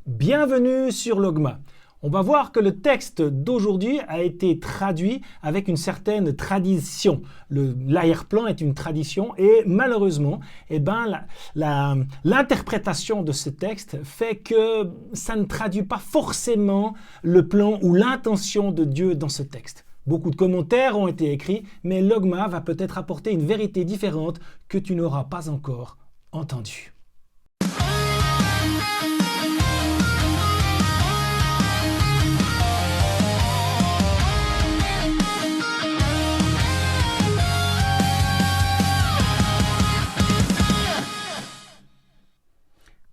Bienvenue sur Logma. On va voir que le texte d'aujourd'hui a été traduit avec une certaine tradition. L'arrière-plan est une tradition et malheureusement, l'interprétation de ce texte fait que ça ne traduit pas forcément le plan ou l'intention de Dieu dans ce texte. Beaucoup de commentaires ont été écrits, mais Logma va peut-être apporter une vérité différente que tu n'auras pas encore entendue.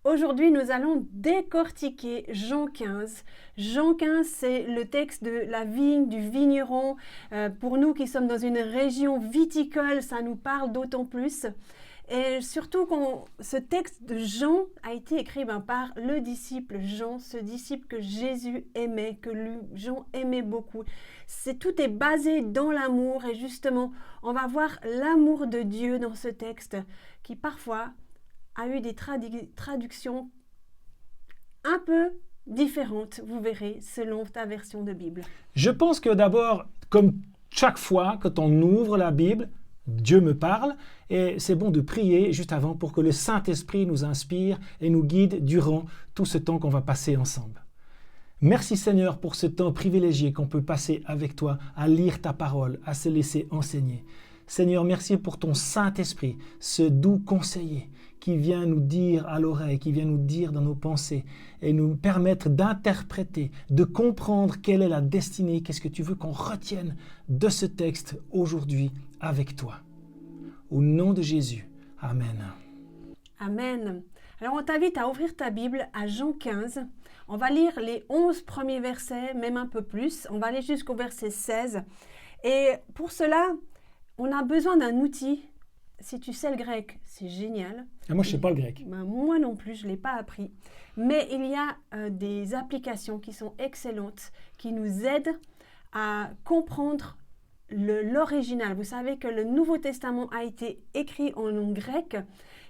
Aujourd'hui, nous allons décortiquer Jean 15. Jean 15, c'est le texte de la vigne, du vigneron. Pour nous qui sommes dans une région viticole, ça nous parle d'autant plus. Et surtout, ce texte de Jean a été écrit par le disciple Jean, ce disciple que Jésus aimait, que Jean aimait beaucoup. Tout est basé dans l'amour et justement, on va voir l'amour de Dieu dans ce texte qui parfois a eu des traductions un peu différentes, vous verrez, selon ta version de Bible. Je pense que d'abord, comme chaque fois quand on ouvre la Bible, Dieu me parle et c'est bon de prier juste avant pour que le Saint-Esprit nous inspire et nous guide durant tout ce temps qu'on va passer ensemble. Merci Seigneur pour ce temps privilégié qu'on peut passer avec toi à lire ta parole, à se laisser enseigner. Seigneur, merci pour ton Saint-Esprit, ce doux conseiller qui vient nous dire à l'oreille, qui vient nous dire dans nos pensées et nous permettre d'interpréter, de comprendre quelle est la destinée, qu'est-ce que tu veux qu'on retienne de ce texte aujourd'hui avec toi. Au nom de Jésus, Amen. Amen. Alors on t'invite à ouvrir ta Bible à Jean 15. On va lire les 11 premiers versets, même un peu plus. On va aller jusqu'au verset 16. Et pour cela, on a besoin d'un outil. Si tu sais le grec, c'est génial. Moi, je ne sais pas le grec. Moi non plus, je ne l'ai pas appris. Mais il y a des applications qui sont excellentes, qui nous aident à comprendre l'original. Vous savez que le Nouveau Testament a été écrit en langue grecque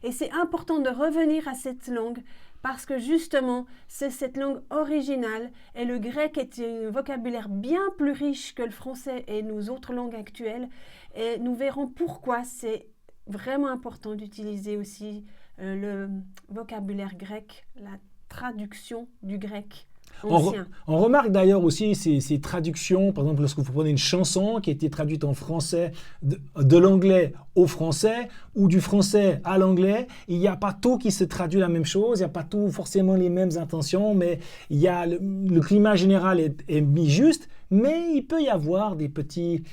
et c'est important de revenir à cette langue parce que justement, c'est cette langue originale et le grec est un vocabulaire bien plus riche que le français et nos autres langues actuelles. Et nous verrons pourquoi c'est vraiment important d'utiliser aussi le vocabulaire grec, la traduction du grec ancien. On remarque d'ailleurs aussi ces traductions, par exemple lorsque vous prenez une chanson qui a été traduite en français, de l'anglais au français ou du français à l'anglais, il n'y a pas tout qui se traduit la même chose, il n'y a pas tout forcément les mêmes intentions, mais il y a le climat général est mis juste, mais il peut y avoir des petites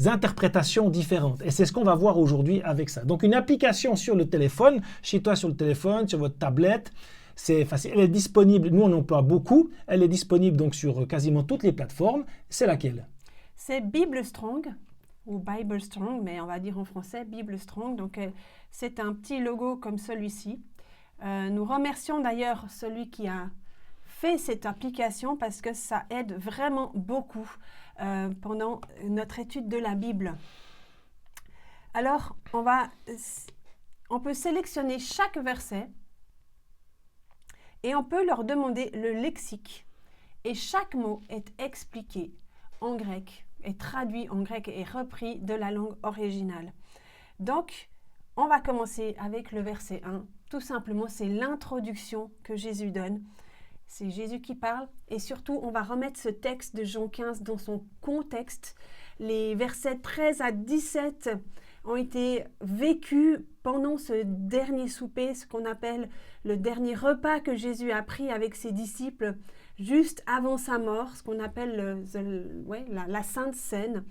interprétations différentes. Et c'est ce qu'on va voir aujourd'hui avec ça. Donc une application sur le téléphone, chez toi sur le téléphone, sur votre tablette, c'est facile. Elle est disponible, nous on emploie beaucoup, elle est disponible donc sur quasiment toutes les plateformes. C'est laquelle? C'est Bible Strong, ou Bible Strong, mais on va dire en français Bible Strong. Donc c'est un petit logo comme celui-ci. Nous remercions d'ailleurs celui qui a fait cette application parce que ça aide vraiment beaucoup pendant notre étude de la Bible. Alors, on peut sélectionner chaque verset et on peut leur demander le lexique. Et chaque mot est expliqué en grec, est traduit en grec et repris de la langue originale. Donc, on va commencer avec le verset 1. Tout simplement, c'est l'introduction que Jésus donne. C'est Jésus qui parle et surtout, on va remettre ce texte de Jean 15 dans son contexte. Les versets 13 à 17 ont été vécus pendant ce dernier souper, ce qu'on appelle le dernier repas que Jésus a pris avec ses disciples juste avant sa mort, ce qu'on appelle la Sainte Seine.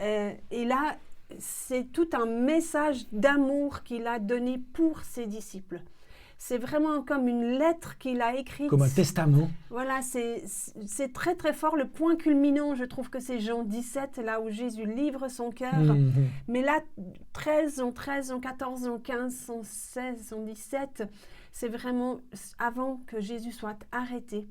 Et là, c'est tout un message d'amour qu'il a donné pour ses disciples. C'est vraiment comme une lettre qu'il a écrite. Comme un testament. Voilà, c'est très très fort. Le point culminant, je trouve que c'est Jean 17, là où Jésus livre son cœur. Mais là, 13, en 14, en 15, en 16, en 17, c'est vraiment avant que Jésus soit arrêté.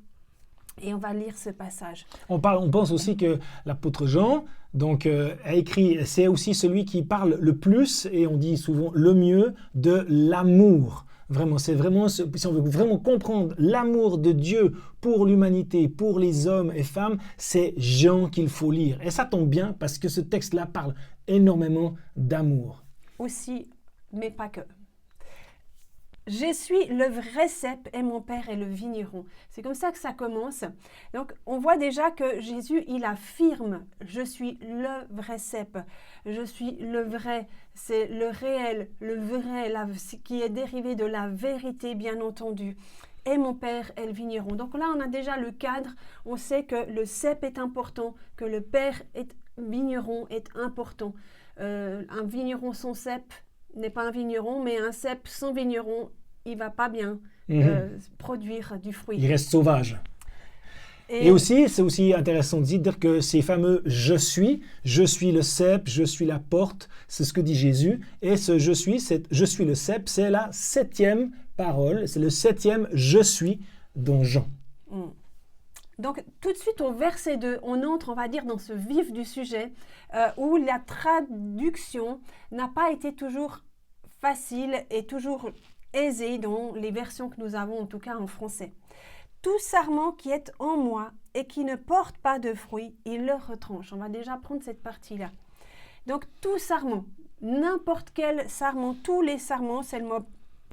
Et on va lire ce passage. On pense aussi que l'apôtre Jean a écrit, c'est aussi celui qui parle le plus, et on dit souvent le mieux, de l'amour Vraiment, c'est vraiment, si on veut vraiment comprendre l'amour de Dieu pour l'humanité, pour les hommes et femmes, c'est Jean qu'il faut lire. Et ça tombe bien parce que ce texte-là parle énormément d'amour. Aussi, mais pas que. Je suis le vrai cep et mon père est le vigneron. C'est comme ça que ça commence. Donc, on voit déjà que Jésus, il affirme, je suis le vrai cep, je suis le vrai, c'est le réel, le vrai, qui est dérivé de la vérité, bien entendu. Et mon père est le vigneron. Donc là, on a déjà le cadre, on sait que le cep est important, que le père est vigneron est important. Un vigneron sans cep n'est pas un vigneron, mais un cep sans vigneron, il va pas bien produire du fruit. Il reste sauvage. Et aussi, c'est aussi intéressant de dire que ces fameux « je suis le cep, je suis la porte », c'est ce que dit Jésus. Et ce « je suis le cep », c'est la 7e parole, c'est le 7e « je suis » dans Jean. Donc, tout de suite au verset 2, on entre, on va dire, dans ce vif du sujet où la traduction n'a pas été toujours facile et toujours aisée dans les versions que nous avons, en tout cas en français. Tout sarment qui est en moi et qui ne porte pas de fruit, il le retranche. On va déjà prendre cette partie-là. Donc, tout sarment, n'importe quel sarment, tous les sarments, c'est le mot,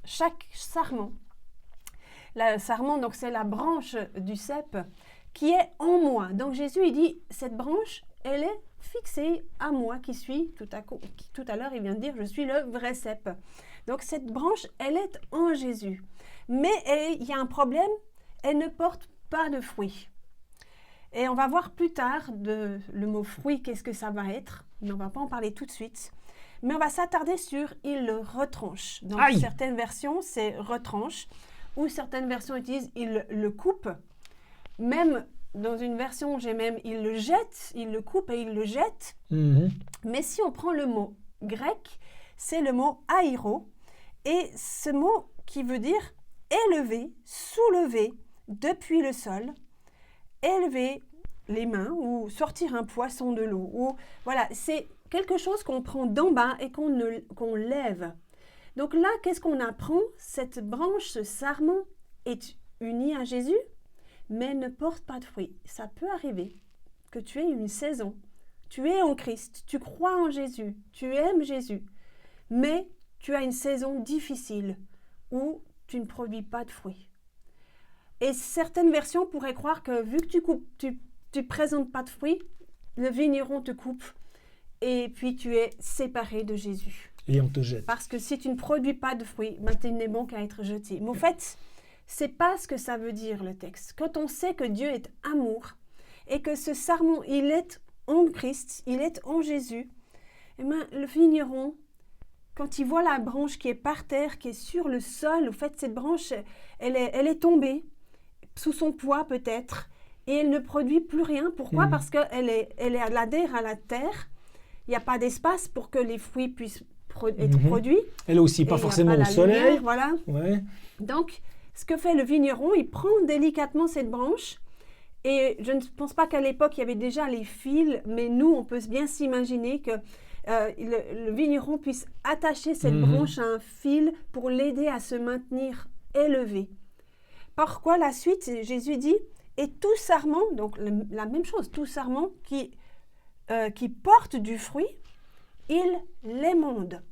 chaque sarment. Le sarment, donc, c'est la branche du cep qui est en moi. Donc, Jésus, il dit, cette branche, elle est fixée à moi qui suis, tout à l'heure, il vient de dire, je suis le vrai cep. Donc, cette branche, elle est en Jésus. Mais il y a un problème, elle ne porte pas de fruits. Et on va voir plus tard le mot fruit, qu'est-ce que ça va être. Mais on ne va pas en parler tout de suite. Mais on va s'attarder sur « il le retranche ». Dans certaines versions, c'est « retranche » ou certaines versions utilisent « il le coupe ». Même dans une version, j'ai même « il le jette », il le coupe et il le jette. Mais si on prend le mot grec, c'est le mot « airo ». Et ce mot qui veut dire élever, soulever depuis le sol, élever les mains ou sortir un poisson de l'eau. Ou, voilà, c'est quelque chose qu'on prend d'en bas et qu'on lève. Donc là, qu'est-ce qu'on apprend? Cette branche, ce sarment est uni à Jésus, mais ne porte pas de fruits. Ça peut arriver que tu aies une saison. Tu es en Christ, tu crois en Jésus, tu aimes Jésus, mais tu as une saison difficile où tu ne produis pas de fruits. Et certaines versions pourraient croire que vu que tu présentes pas de fruits, le vigneron te coupe et puis tu es séparé de Jésus. Et on te jette. Parce que si tu ne produis pas de fruits, tu n'es bon qu'à être jeté. Mais en fait, c'est pas ce que ça veut dire le texte. Quand on sait que Dieu est amour et que ce sarment, il est en Christ, il est en Jésus, eh bien, le vigneron, quand il voit la branche qui est par terre, qui est sur le sol, en fait, cette branche, elle est tombée, sous son poids peut-être, et elle ne produit plus rien. Pourquoi? Parce qu'elle adhère à la terre. Il n'y a pas d'espace pour que les fruits puissent être produits. Elle est aussi pas forcément au soleil. Lumière, voilà. Ouais. Donc, ce que fait le vigneron, il prend délicatement cette branche. Et je ne pense pas qu'à l'époque, il y avait déjà les fils, mais nous, on peut bien s'imaginer que le vigneron puisse attacher cette branche à un fil pour l'aider à se maintenir élevé. Pourquoi la suite, Jésus dit, et tout sarment, donc la même chose, tout sarment qui porte du fruit, il l'émonde.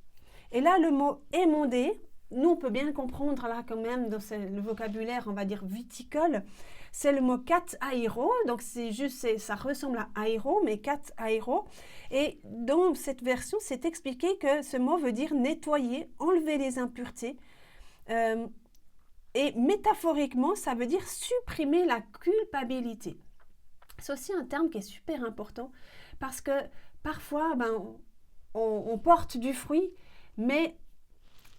Et là, le mot émonder, nous on peut bien comprendre là quand même dans le vocabulaire, on va dire viticole, c'est le mot kat airo, donc c'est juste, ça ressemble à airo, mais kat airo. Et dans cette version, c'est expliqué que ce mot veut dire nettoyer, enlever les impuretés. Et métaphoriquement, ça veut dire supprimer la culpabilité. C'est aussi un terme qui est super important parce que parfois, on porte du fruit, mais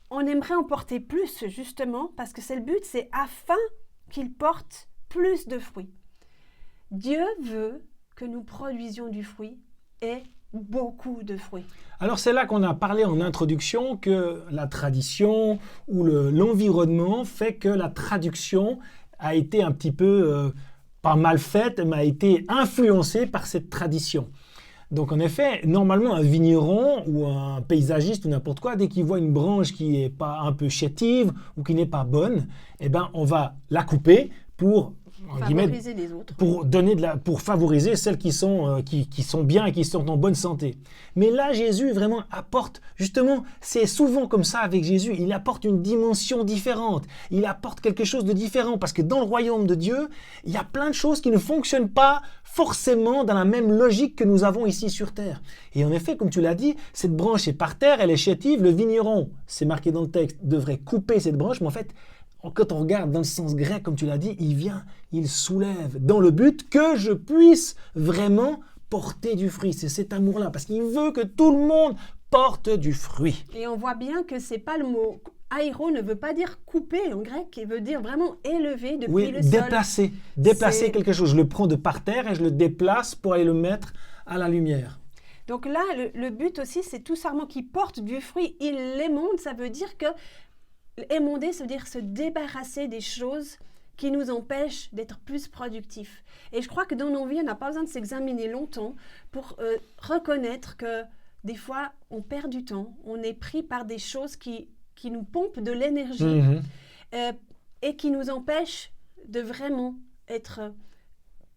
on aimerait en porter plus justement parce que c'est le but, c'est afin qu'il porte plus de fruits. Dieu veut que nous produisions du fruit et beaucoup de fruits. Alors c'est là qu'on a parlé en introduction que la tradition ou l'environnement fait que la traduction a été un petit peu, pas mal faite, mais a été influencée par cette tradition. Donc en effet, normalement un vigneron ou un paysagiste ou n'importe quoi, dès qu'il voit une branche qui n'est pas un peu chétive ou qui n'est pas bonne, eh ben on va la couper pour Favoriser les autres. pour favoriser celles qui sont bien et qui sont en bonne santé. Mais là, Jésus vraiment apporte, justement, c'est souvent comme ça avec Jésus, il apporte une dimension différente, il apporte quelque chose de différent, parce que dans le royaume de Dieu, il y a plein de choses qui ne fonctionnent pas forcément dans la même logique que nous avons ici sur terre. Et en effet, comme tu l'as dit, cette branche est par terre, elle est chétive, le vigneron, c'est marqué dans le texte, devrait couper cette branche, mais en fait, quand on regarde dans le sens grec, comme tu l'as dit, il vient, il soulève, dans le but que je puisse vraiment porter du fruit. C'est cet amour-là, parce qu'il veut que tout le monde porte du fruit. Et on voit bien que c'est pas le mot aéro ne veut pas dire couper en grec, il veut dire vraiment élever depuis le sol. Déplacer quelque chose. Je le prends de par terre et je le déplace pour aller le mettre à la lumière. Donc là, le but aussi, c'est tout simplement qu'il porte du fruit. Il l'émonde, ça veut dire que émonder, ça veut dire se débarrasser des choses qui nous empêchent d'être plus productifs. Et je crois que dans nos vies, on n'a pas besoin de s'examiner longtemps pour reconnaître que des fois, on perd du temps, on est pris par des choses qui nous pompent de l'énergie et qui nous empêchent de vraiment être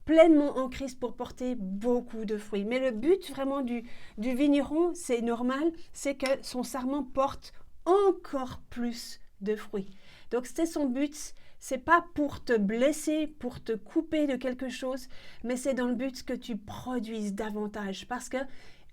pleinement en Christ pour porter beaucoup de fruits. Mais le but vraiment du vigneron, c'est normal, c'est que son sarment porte encore plus de fruits. Donc c'est son but, c'est pas pour te blesser, pour te couper de quelque chose, mais c'est dans le but que tu produises davantage, parce que,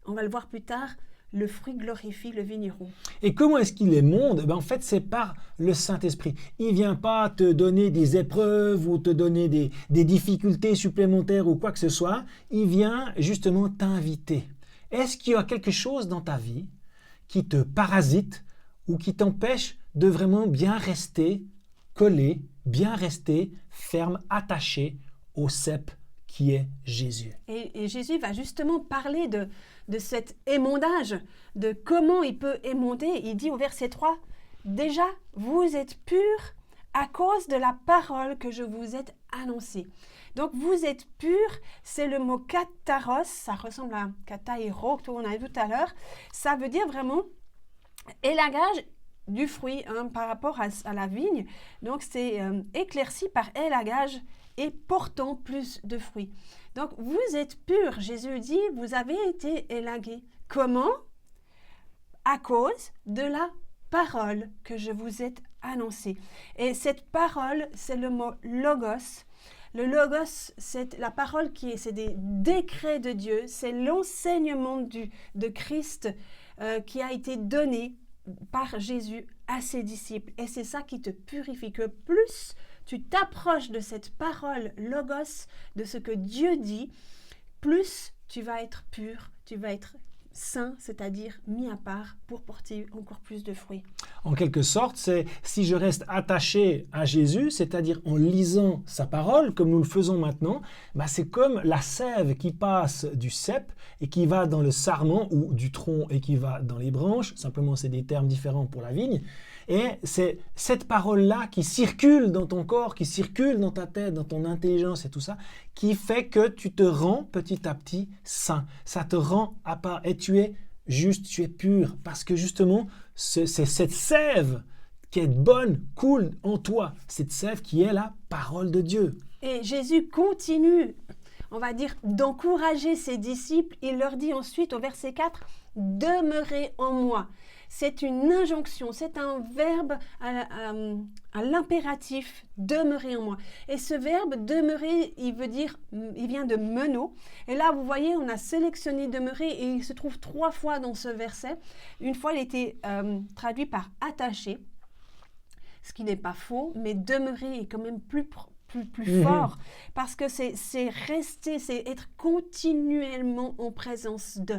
on va le voir plus tard, le fruit glorifie le vigneron. Et comment est-ce qu'il émonde ? En fait, c'est par le Saint-Esprit. Il ne vient pas te donner des épreuves ou te donner des difficultés supplémentaires ou quoi que ce soit. Il vient justement t'inviter. Est-ce qu'il y a quelque chose dans ta vie qui te parasite ou qui t'empêche de vraiment bien rester collé, bien rester ferme, attaché au cep qui est Jésus. Et Jésus va justement parler de cet émondage, de comment il peut émonder. Il dit au verset 3, « Déjà, vous êtes purs à cause de la parole que je vous ai annoncée. » Donc, vous êtes purs, c'est le mot kataros, ça ressemble à katairo, qu'on a vu tout à l'heure. Ça veut dire vraiment élagage du fruit par rapport à la vigne. Donc, c'est éclairci par élagage et portant plus de fruits. Donc, vous êtes purs. Jésus dit, vous avez été élagués. Comment ? À cause de la parole que je vous ai annoncée. Et cette parole, c'est le mot logos. Le logos, c'est la parole c'est des décrets de Dieu. C'est l'enseignement de Christ qui a été donné par Jésus à ses disciples. Et c'est ça qui te purifie. Que plus tu t'approches de cette parole logos, de ce que Dieu dit, plus tu vas être pur, tu vas être saint, c'est-à-dire mis à part pour porter encore plus de fruits. En quelque sorte, c'est si je reste attaché à Jésus, c'est-à-dire en lisant sa parole, comme nous le faisons maintenant, c'est comme la sève qui passe du cep et qui va dans le sarment ou du tronc et qui va dans les branches. Simplement, c'est des termes différents pour la vigne. Et c'est cette parole-là qui circule dans ton corps, qui circule dans ta tête, dans ton intelligence et tout ça, qui fait que tu te rends petit à petit saint. Ça te rend à part. Et tu es juste, tu es pur. Parce que justement, c'est cette sève qui est bonne, coule en toi. Cette sève qui est la parole de Dieu. Et Jésus continue, on va dire, d'encourager ses disciples. Il leur dit ensuite au verset 4, « Demeurez en moi ». C'est une injonction, c'est un verbe à l'impératif, demeurer en moi. Et ce verbe demeurer, il vient de meno. Et là, vous voyez, on a sélectionné demeurer et il se trouve 3 fois dans ce verset. Une fois, il était traduit par attaché, ce qui n'est pas faux, mais demeurer est quand même plus fort, parce que c'est rester, c'est être continuellement en présence de.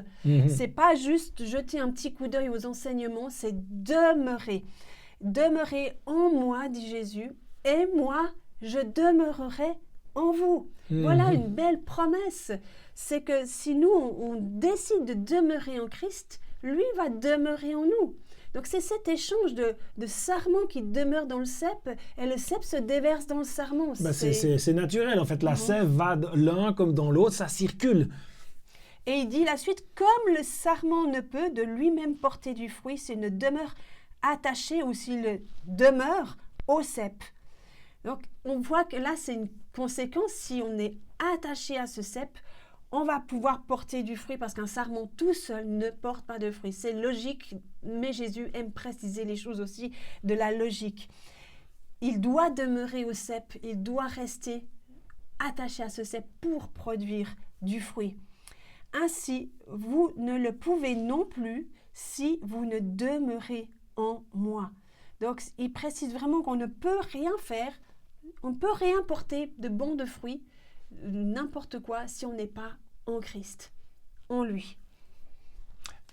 C'est pas juste jeter un petit coup d'œil aux enseignements, c'est demeurer. Demeurer en moi, dit Jésus, et moi, je demeurerai en vous. Voilà une belle promesse. C'est que si nous, on décide de demeurer en Christ, lui va demeurer en nous. Donc, c'est cet échange de sarment qui demeure dans le cep et le cep se déverse dans le sarment. C'est naturel, en fait. La sève va l'un comme dans l'autre, ça circule. Et il dit la suite, comme le sarment ne peut de lui-même porter du fruit s'il ne demeure attaché ou s'il demeure au cep. Donc, on voit que là, c'est une conséquence. Si on est attaché à ce cep, on va pouvoir porter du fruit parce qu'un sarment tout seul ne porte pas de fruit. C'est logique, mais Jésus aime préciser les choses aussi de la logique. Il doit demeurer au cep, il doit rester attaché à ce cep pour produire du fruit. Ainsi, vous ne le pouvez non plus si vous ne demeurez en moi. Donc, il précise vraiment qu'on ne peut rien faire, on ne peut rien porter de bon de fruits, n'importe quoi, si on n'est pas en Christ, en lui.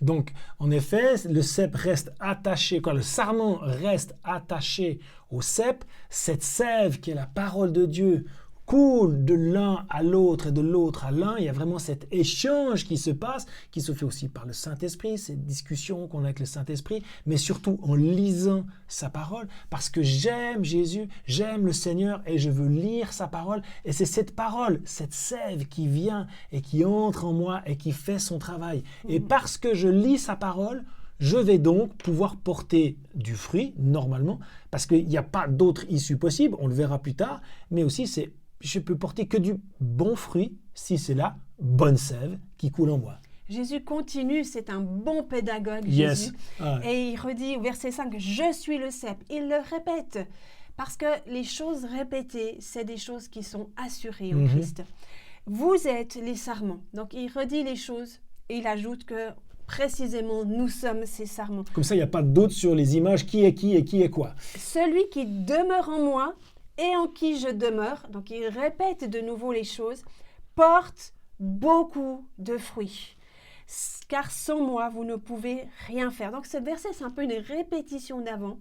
Donc, en effet, le cep reste attaché, quand le sarment reste attaché au cep, cette sève qui est la parole de Dieu coule de l'un à l'autre et de l'autre à l'un. Il y a vraiment cet échange qui se passe, qui se fait aussi par le Saint-Esprit, cette discussion qu'on a avec le Saint-Esprit, mais surtout en lisant sa parole, parce que j'aime Jésus, j'aime le Seigneur et je veux lire sa parole. Et c'est cette parole, cette sève qui vient et qui entre en moi et qui fait son travail. Et parce que je lis sa parole, je vais donc pouvoir porter du fruit, normalement, parce qu'il n'y a pas d'autre issue possible, on le verra plus tard, mais aussi je peux porter que du bon fruit si c'est la bonne sève qui coule en moi. Jésus continue, c'est un bon pédagogue, Yes. Jésus. Et il redit au verset 5, « Je suis le cep ». Il le répète, parce que les choses répétées, c'est des choses qui sont assurées en Christ. Vous êtes les sarments. Donc il redit les choses et il ajoute que précisément, nous sommes ces sarments. Comme ça, il n'y a pas de doute sur les images, qui est qui et qui est quoi. Celui qui demeure en moi et en qui je demeure, donc il répète de nouveau les choses, porte beaucoup de fruits. Car sans moi, vous ne pouvez rien faire. Donc ce verset, c'est un peu une répétition d'avant,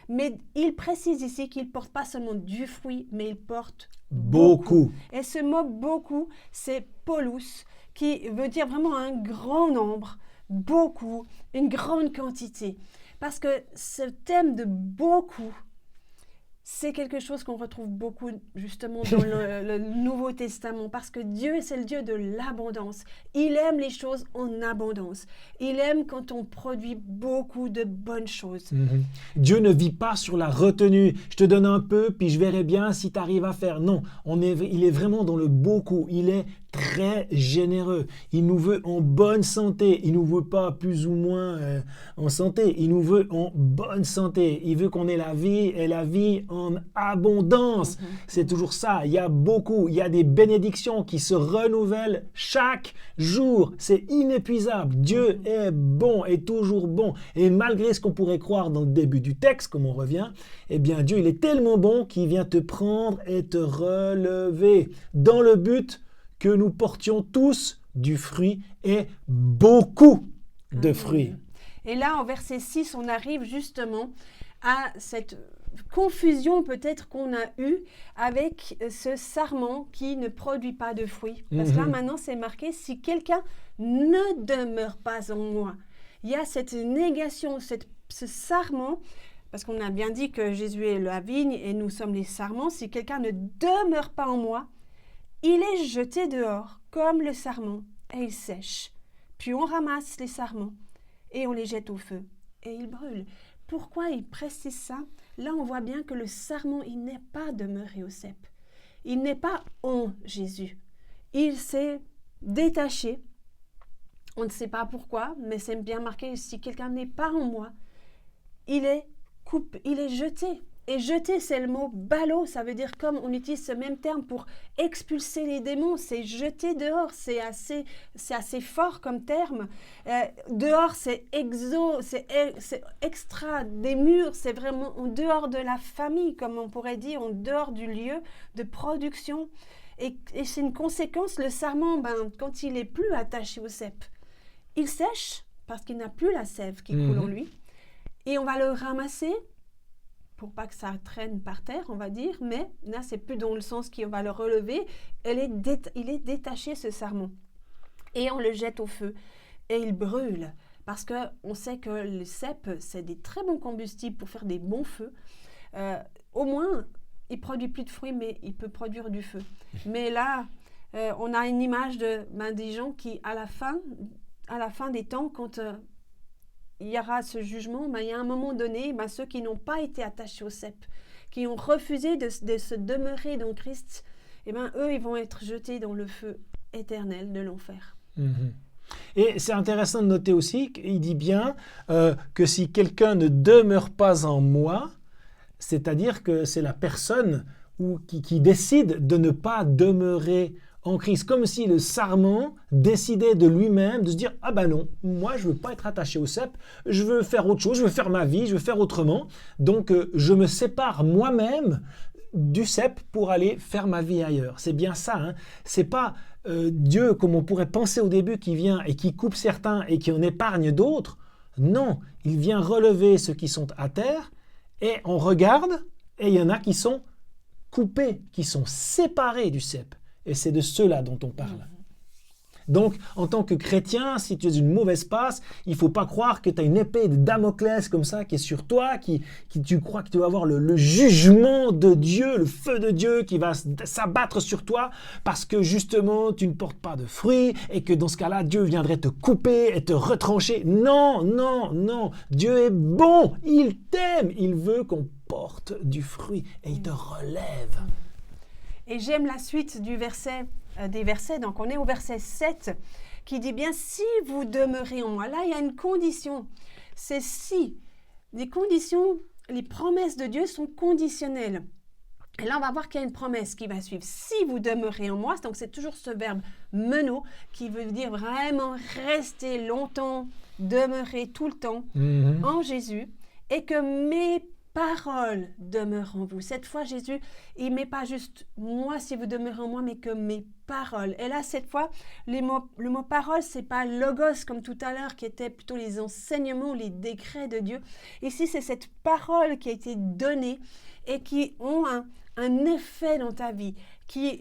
mais il précise ici qu'il ne porte pas seulement du fruit, mais il porte beaucoup. Et ce mot « beaucoup », c'est « polus », qui veut dire vraiment un grand nombre, beaucoup, une grande quantité. Parce que ce thème de beaucoup, c'est quelque chose qu'on retrouve beaucoup justement dans le Nouveau Testament, parce que Dieu, c'est le Dieu de l'abondance. Il aime les choses en abondance. Il aime quand on produit beaucoup de bonnes choses. Dieu ne vit pas sur la retenue. Je te donne un peu, puis je verrai bien si tu arrives à faire. Non, il est vraiment dans le beaucoup. Il est très généreux. Il nous veut en bonne santé. Il ne nous veut pas plus ou moins en santé. Il nous veut en bonne santé. Il veut qu'on ait la vie et la vie en abondance. C'est toujours ça. Il y a beaucoup. Il y a des bénédictions qui se renouvellent chaque jour. C'est inépuisable. Dieu est bon et toujours bon. Et malgré ce qu'on pourrait croire dans le début du texte, comme on revient, eh bien Dieu, il est tellement bon qu'il vient te prendre et te relever dans le but que nous portions tous du fruit et beaucoup de fruits. Et là, au verset 6, on arrive justement à cette confusion peut-être qu'on a eue avec ce sarment qui ne produit pas de fruits. Parce que là, maintenant, c'est marqué « si quelqu'un ne demeure pas en moi ». Il y a cette négation, ce sarment, parce qu'on a bien dit que Jésus est la vigne et nous sommes les sarments. Si quelqu'un ne demeure pas en moi, il est jeté dehors comme le sarment et il sèche. Puis on ramasse les sarments et on les jette au feu et ils brûlent. Pourquoi il précise ça? Là, on voit bien que le sarment, il n'est pas demeuré au cep. Il n'est pas en Jésus. Il s'est détaché. On ne sait pas pourquoi, mais c'est bien marqué, si quelqu'un n'est pas en moi, il est jeté. Et jeter, c'est le mot balo, ça veut dire comme on utilise ce même terme pour expulser les démons, c'est jeter dehors, c'est assez fort comme terme. Dehors, c'est extra des murs, c'est vraiment en dehors de la famille, comme on pourrait dire, en dehors du lieu de production. Et c'est une conséquence, le sarment, quand il n'est plus attaché au cep, il sèche parce qu'il n'a plus la sève qui coule en lui. Et on va le ramasser pour pas que ça traîne par terre, on va dire, mais là, c'est plus dans le sens qu'on va le relever. Il est détaché, ce sarment. Et on le jette au feu. Et il brûle. Parce qu'on sait que le cep, c'est des très bons combustibles pour faire des bons feux. Au moins, il produit plus de fruits, mais il peut produire du feu. Mais là, on a une image des gens qui, à la fin des temps, quand il y aura ce jugement, il y a un moment donné, ceux qui n'ont pas été attachés au cep, qui ont refusé de se demeurer dans Christ, eux, ils vont être jetés dans le feu éternel de l'enfer. Mhm. Et c'est intéressant de noter aussi qu'il dit bien que si quelqu'un ne demeure pas en moi, c'est-à-dire que c'est la personne qui décide de ne pas demeurer en Christ, comme si le sarment décidait de lui-même de se dire « Ah ben non, moi je ne veux pas être attaché au cep, je veux faire autre chose, je veux faire ma vie, je veux faire autrement, donc je me sépare moi-même du cep pour aller faire ma vie ailleurs. » C'est bien ça, hein. C'est pas Dieu, comme on pourrait penser au début, qui vient et qui coupe certains et qui en épargne d'autres. Non, il vient relever ceux qui sont à terre et on regarde et il y en a qui sont coupés, qui sont séparés du cep. Et c'est de ceux-là dont on parle. Donc, en tant que chrétien, si tu es une mauvaise passe, il ne faut pas croire que tu as une épée de Damoclès comme ça qui est sur toi, tu crois que tu vas avoir le jugement de Dieu, le feu de Dieu qui va s'abattre sur toi parce que justement tu ne portes pas de fruits et que dans ce cas-là, Dieu viendrait te couper et te retrancher. Non, non, non. Dieu est bon, il t'aime, il veut qu'on porte du fruit et il te relève. Et j'aime la suite des versets, donc on est au verset 7, qui dit bien « Si vous demeurez en moi ». Là, il y a une condition, c'est « si ». Les conditions, les promesses de Dieu sont conditionnelles. Et là, on va voir qu'il y a une promesse qui va suivre. « Si vous demeurez en moi », donc c'est toujours ce verbe « meno » qui veut dire vraiment rester longtemps, demeurer tout le temps en Jésus, et que mes paroles demeurent en vous. Cette fois, Jésus, il ne met pas juste « moi si vous demeurez en moi », mais que mes paroles. Et là, cette fois, le mot parole, ce n'est pas logos comme tout à l'heure, qui était plutôt les enseignements, les décrets de Dieu. Ici, c'est cette parole qui a été donnée et qui ont un effet dans ta vie.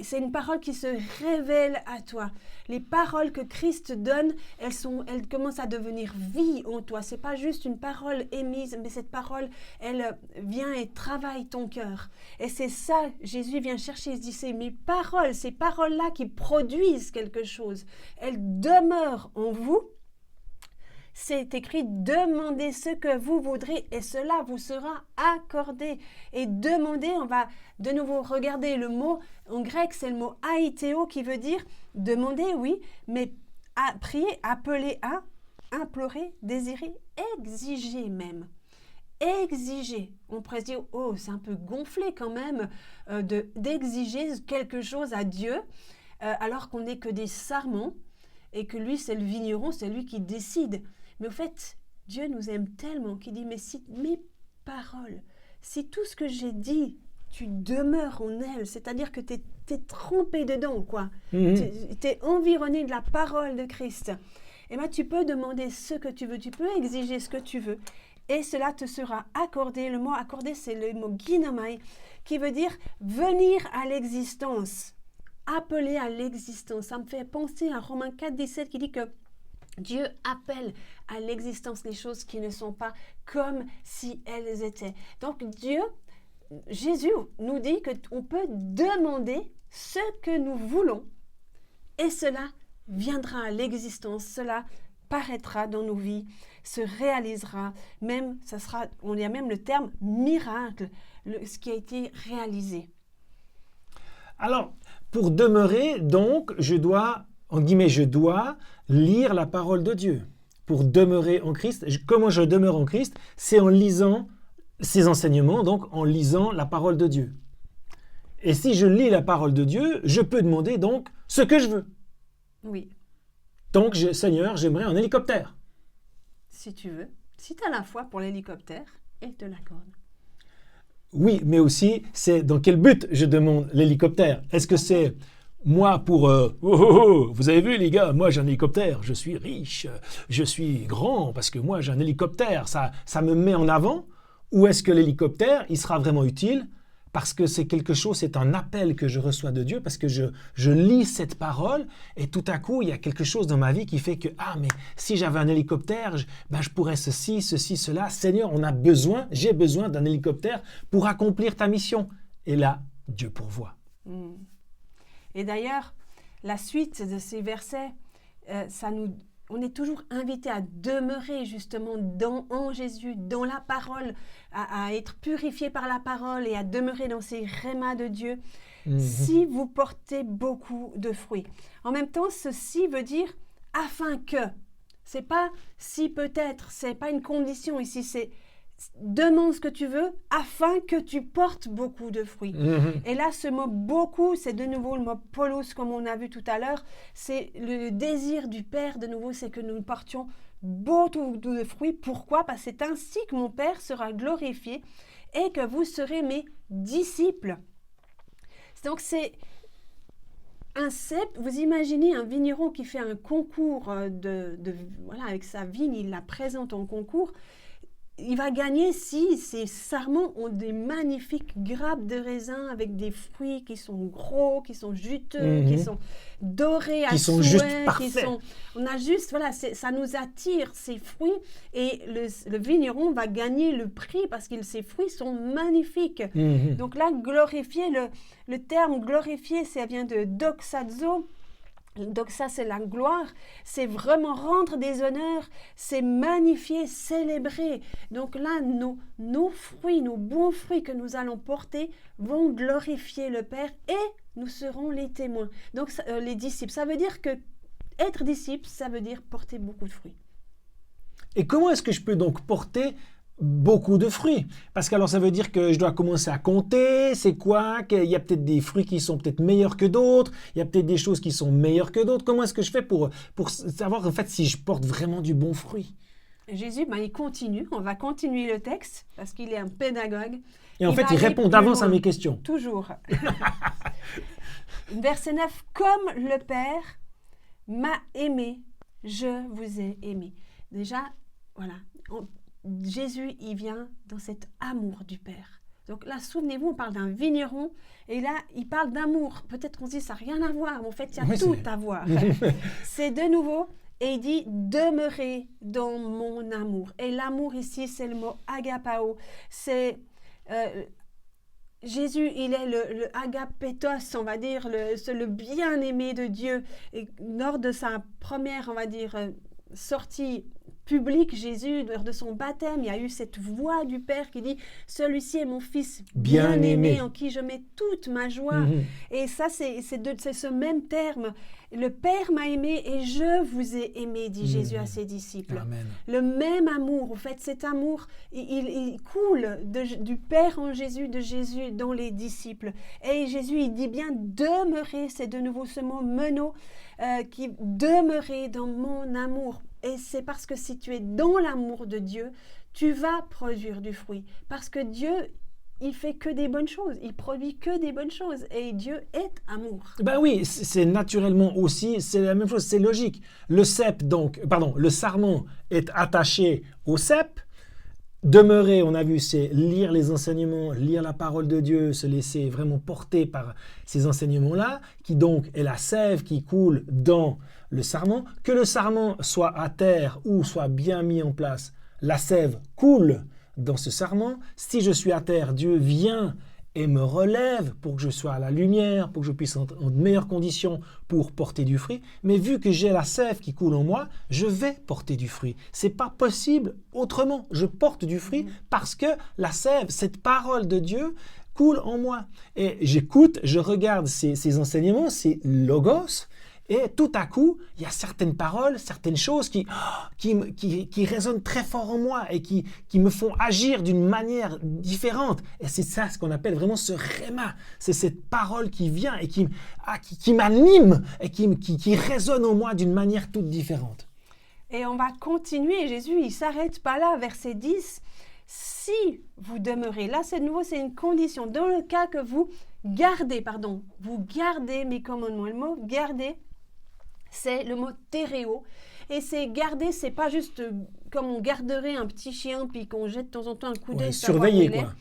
C'est une parole qui se révèle à toi. Les paroles que Christ donne, elles commencent à devenir vie en toi. Ce n'est pas juste une parole émise, mais cette parole, elle vient et travaille ton cœur. Et c'est ça, Jésus vient chercher, il se dit, c'est mes paroles, ces paroles-là qui produisent quelque chose. Elles demeurent en vous. C'est écrit « Demandez ce que vous voudrez et cela vous sera accordé ». Et demander, on va de nouveau regarder le mot, en grec c'est le mot « aiteo » qui veut dire « demander », oui, mais prier, appeler à, implorer, désirer, exiger même. Exiger. On pourrait se dire « Oh, c'est un peu gonflé quand même d'exiger quelque chose à Dieu alors qu'on n'est que des sarments et que lui c'est le vigneron, c'est lui qui décide ». Mais au fait, Dieu nous aime tellement qu'il dit « Mais si mes paroles, si tout ce que j'ai dit, tu demeures en elles, c'est-à-dire que tu es trempé dedans, quoi. Tu es environné de la parole de Christ. Et bien, tu peux demander ce que tu veux, tu peux exiger ce que tu veux, et cela te sera accordé. Le mot accordé, c'est le mot ginomai, qui veut dire venir à l'existence, appeler à l'existence. Ça me fait penser à Romains 4, 17 qui dit que Dieu appelle à l'existence les choses qui ne sont pas comme si elles étaient. Donc Jésus nous dit qu'on peut demander ce que nous voulons et cela viendra à l'existence, cela paraîtra dans nos vies, se réalisera, même, on y a même le terme miracle, ce qui a été réalisé. Alors, pour demeurer, donc, je dois lire la parole de Dieu. Pour demeurer en Christ, comment je demeure en Christ? C'est en lisant ses enseignements, donc en lisant la parole de Dieu. Et si je lis la parole de Dieu, je peux demander donc ce que je veux. Oui. Donc, Seigneur, j'aimerais un hélicoptère. Si tu veux. Si tu as la foi pour l'hélicoptère, il te l'accorde. Oui, mais aussi, c'est dans quel but je demande l'hélicoptère? Est-ce que c'est moi pour vous avez vu les gars, moi j'ai un hélicoptère, je suis riche, je suis grand parce que moi j'ai un hélicoptère, ça me met en avant? Ou est-ce que l'hélicoptère, il sera vraiment utile parce que c'est quelque chose, c'est un appel que je reçois de Dieu, parce que je lis cette parole et tout à coup, il y a quelque chose dans ma vie qui fait que, mais si j'avais un hélicoptère, je pourrais ceci, cela. Seigneur, j'ai besoin d'un hélicoptère pour accomplir ta mission. Et là, Dieu pourvoit. Et d'ailleurs, la suite de ces versets, on est toujours invité à demeurer justement en Jésus, dans la parole, à être purifié par la parole et à demeurer dans ces rémas de Dieu, si vous portez beaucoup de fruits. En même temps, ceci veut dire afin que. C'est pas si peut-être, c'est pas une condition ici, c'est demande ce que tu veux afin que tu portes beaucoup de fruits. Et là, ce mot beaucoup, c'est de nouveau le mot polos, comme on a vu tout à l'heure. C'est le désir du Père, de nouveau, c'est que nous portions beaucoup de fruits. Pourquoi? Parce que c'est ainsi que mon Père sera glorifié et que vous serez mes disciples. Donc, c'est un cep. Vous imaginez un vigneron qui fait un concours voilà, avec sa vigne, il la présente en concours. Il va gagner si ces sarments ont des magnifiques grappes de raisin avec des fruits qui sont gros, qui sont juteux, qui sont dorés à sont souhait, juste parfaits. On a juste, voilà, ça nous attire ces fruits et le vigneron va gagner le prix parce que ces fruits sont magnifiques. Donc là, glorifier, le terme glorifier, ça vient de doxazo. Donc ça, c'est la gloire, c'est vraiment rendre des honneurs, c'est magnifier, célébrer. Donc là, nos fruits, nos bons fruits que nous allons porter vont glorifier le Père et nous serons les témoins. Donc les disciples, ça veut dire que être disciple, ça veut dire porter beaucoup de fruits. Et comment est-ce que je peux donc porter beaucoup de fruits? Parce que alors ça veut dire que je dois commencer à compter, c'est quoi? Qu'il y a peut-être des fruits qui sont peut-être meilleurs que d'autres, il y a peut-être des choses qui sont meilleures que d'autres. Comment est-ce que je fais pour savoir en fait si je porte vraiment du bon fruit? Jésus, il continue, on va continuer le texte parce qu'il est un pédagogue. Et en fait, il répond d'avance à mes questions. Toujours. Verset 9, comme le Père m'a aimé, je vous ai aimé. Déjà, voilà, Jésus, il vient dans cet amour du Père. Donc là, souvenez-vous, on parle d'un vigneron et là, il parle d'amour. Peut-être qu'on se dit, ça n'a rien à voir, mais en fait, il y a tout à voir. C'est de nouveau, et il dit, demeurez dans mon amour. Et l'amour ici, c'est le mot agapao. C'est Jésus, il est le agapetos, on va dire, le bien-aimé de Dieu. Et lors de sa première, on va dire, sortie public, Jésus, lors de son baptême, il y a eu cette voix du Père qui dit « Celui-ci est mon Fils bien-aimé, en qui je mets toute ma joie. Et ça, c'est ce même terme. Le Père m'a aimé et je vous ai aimé, dit Jésus à ses disciples. Amen. Le même amour, en fait, cet amour, il coule du Père en Jésus, de Jésus dans les disciples. Et Jésus, il dit bien « Demeurez », c'est de nouveau ce mot « meno », qui « Demeurez dans mon amour ». Et c'est parce que si tu es dans l'amour de Dieu, tu vas produire du fruit. Parce que Dieu, il fait que des bonnes choses. Il produit que des bonnes choses. Et Dieu est amour. Ben oui, c'est naturellement aussi, c'est la même chose, c'est logique. Le sarment est attaché au cep. Demeurer, on a vu, c'est lire les enseignements, lire la parole de Dieu, se laisser vraiment porter par ces enseignements-là, qui donc est la sève qui coule dans le sarment. Que le sarment soit à terre ou soit bien mis en place, la sève coule dans ce sarment. Si je suis à terre, Dieu vient et me relève pour que je sois à la lumière, pour que je puisse être en de meilleures conditions pour porter du fruit. Mais vu que j'ai la sève qui coule en moi, je vais porter du fruit. C'est pas possible autrement. Je porte du fruit parce que la sève, cette parole de Dieu, coule en moi. Et j'écoute, je regarde ces enseignements, ces logos, et tout à coup, il y a certaines paroles, certaines choses qui résonnent très fort en moi et qui me font agir d'une manière différente. Et c'est ça ce qu'on appelle vraiment ce réma. C'est cette parole qui vient et qui m'anime et qui résonne en moi d'une manière toute différente. Et on va continuer. Jésus, il ne s'arrête pas là, verset 10. Si vous demeurez, là c'est de nouveau, c'est une condition. Dans le cas que vous gardez mes commandements. Le mot garder, c'est le mot théréo. Et c'est garder, c'est pas juste comme on garderait un petit chien puis qu'on jette de temps en temps un coup d'œil. Surveiller quoi.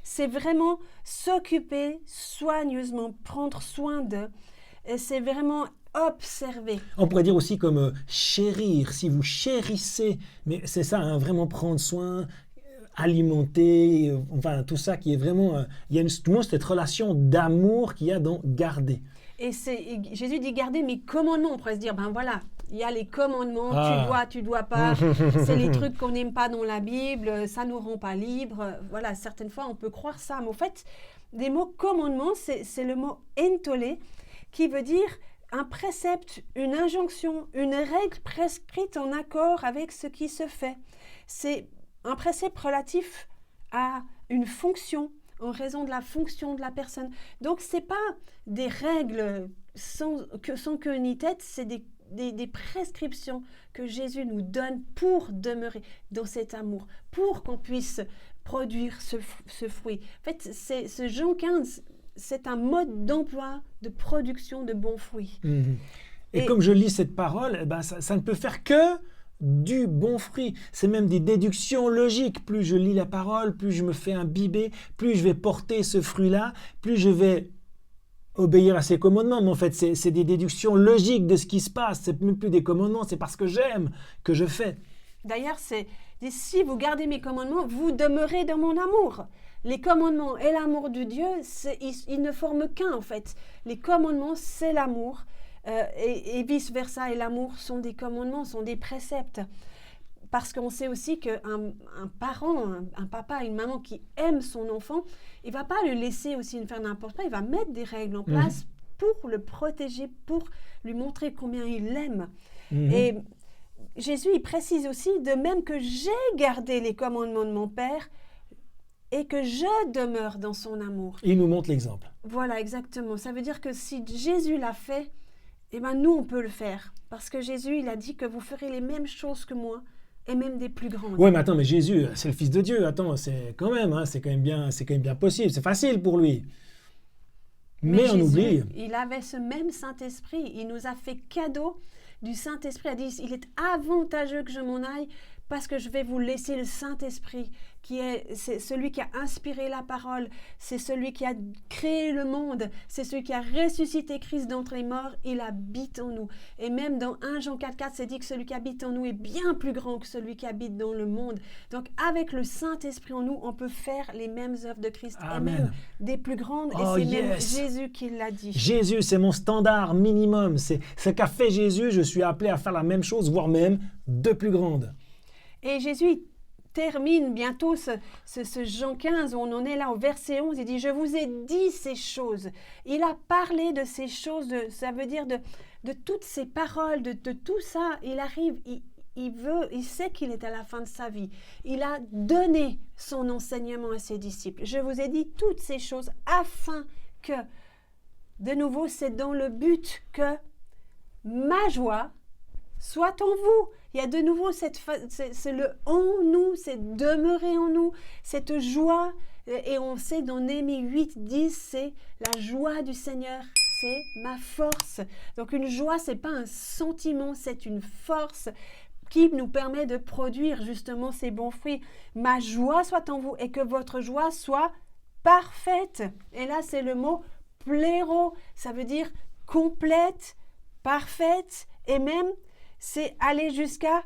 C'est vraiment s'occuper soigneusement, prendre soin d'eux. Et c'est vraiment observer. On pourrait dire aussi comme chérir, si vous chérissez, mais c'est ça, vraiment prendre soin, alimenter, enfin tout ça qui est vraiment... il y a toujours cette relation d'amour qu'il y a dans garder. Et Jésus dit garder mes commandements. On pourrait se dire, ben voilà, il y a les commandements, tu dois pas. C'est les trucs qu'on n'aime pas dans la Bible, ça nous rend pas libres. Voilà, certaines fois on peut croire ça. Mais en fait, des mots commandement, c'est le mot entolé qui veut dire un précepte, une injonction, une règle prescrite en accord avec ce qui se fait. C'est un précepte relatif à une fonction, en raison de la fonction de la personne. Donc, ce n'est pas des règles sans queue ni tête, c'est des prescriptions que Jésus nous donne pour demeurer dans cet amour, pour qu'on puisse produire ce fruit. En fait, ce Jean 15, c'est un mode d'emploi, de production de bons fruits. Et comme je lis cette parole, ça ne peut faire que du bon fruit. C'est même des déductions logiques. Plus je lis la parole, plus je me fais imbiber, plus je vais porter ce fruit-là, plus je vais obéir à ses commandements. Mais en fait, c'est des déductions logiques de ce qui se passe. C'est même plus des commandements, c'est parce que j'aime que je fais. D'ailleurs, c'est si vous gardez mes commandements, vous demeurez dans mon amour. Les commandements et l'amour de Dieu, ils ne forment qu'un en fait. Les commandements, c'est l'amour. Et vice-versa, et l'amour sont des commandements, sont des préceptes. Parce qu'on sait aussi qu'un parent, un papa, une maman qui aime son enfant, il ne va pas le laisser aussi faire n'importe quoi, il va mettre des règles en place pour le protéger, pour lui montrer combien il l'aime. Et Jésus, il précise aussi de même que j'ai gardé les commandements de mon Père et que je demeure dans son amour. Il nous montre l'exemple. Voilà, exactement. Ça veut dire que si Jésus l'a fait, eh ben nous, on peut le faire. Parce que Jésus, il a dit que vous ferez les mêmes choses que moi, et même des plus grandes. Oui, mais attends, mais Jésus, c'est le Fils de Dieu. Attends, c'est quand même bien possible. C'est facile pour lui. Mais on Jésus, oublie. Il avait ce même Saint-Esprit. Il nous a fait cadeau du Saint-Esprit. Il a dit, il est avantageux que je m'en aille parce que je vais vous laisser le Saint-Esprit, c'est celui qui a inspiré la parole, c'est celui qui a créé le monde, c'est celui qui a ressuscité Christ d'entre les morts, il habite en nous. Et même dans 1 Jean 4,4, c'est dit que celui qui habite en nous est bien plus grand que celui qui habite dans le monde. Donc avec le Saint-Esprit en nous, on peut faire les mêmes œuvres de Christ, Amen. Et même des plus grandes, et c'est même Jésus qui l'a dit. Jésus, c'est mon standard minimum, c'est ce qu'a fait Jésus, je suis appelé à faire la même chose, voire même de plus grande. Et Jésus termine bientôt ce Jean 15, où on en est là au verset 11, il dit « Je vous ai dit ces choses ». Il a parlé de ces choses, ça veut dire de toutes ces paroles, de tout ça. Il arrive, il sait qu'il est à la fin de sa vie. Il a donné son enseignement à ses disciples. « Je vous ai dit toutes ces choses afin que, de nouveau, c'est dans le but que ma joie soit en vous ». Il y a de nouveau c'est le en nous, c'est demeurer en nous, cette joie. Et on sait dans Néhémie 8:10, c'est la joie du Seigneur, c'est ma force. Donc une joie, c'est pas un sentiment, c'est une force qui nous permet de produire justement ces bons fruits. Ma joie soit en vous et que votre joie soit parfaite. Et là, c'est le mot pléro, ça veut dire complète, parfaite et même c'est aller jusqu'à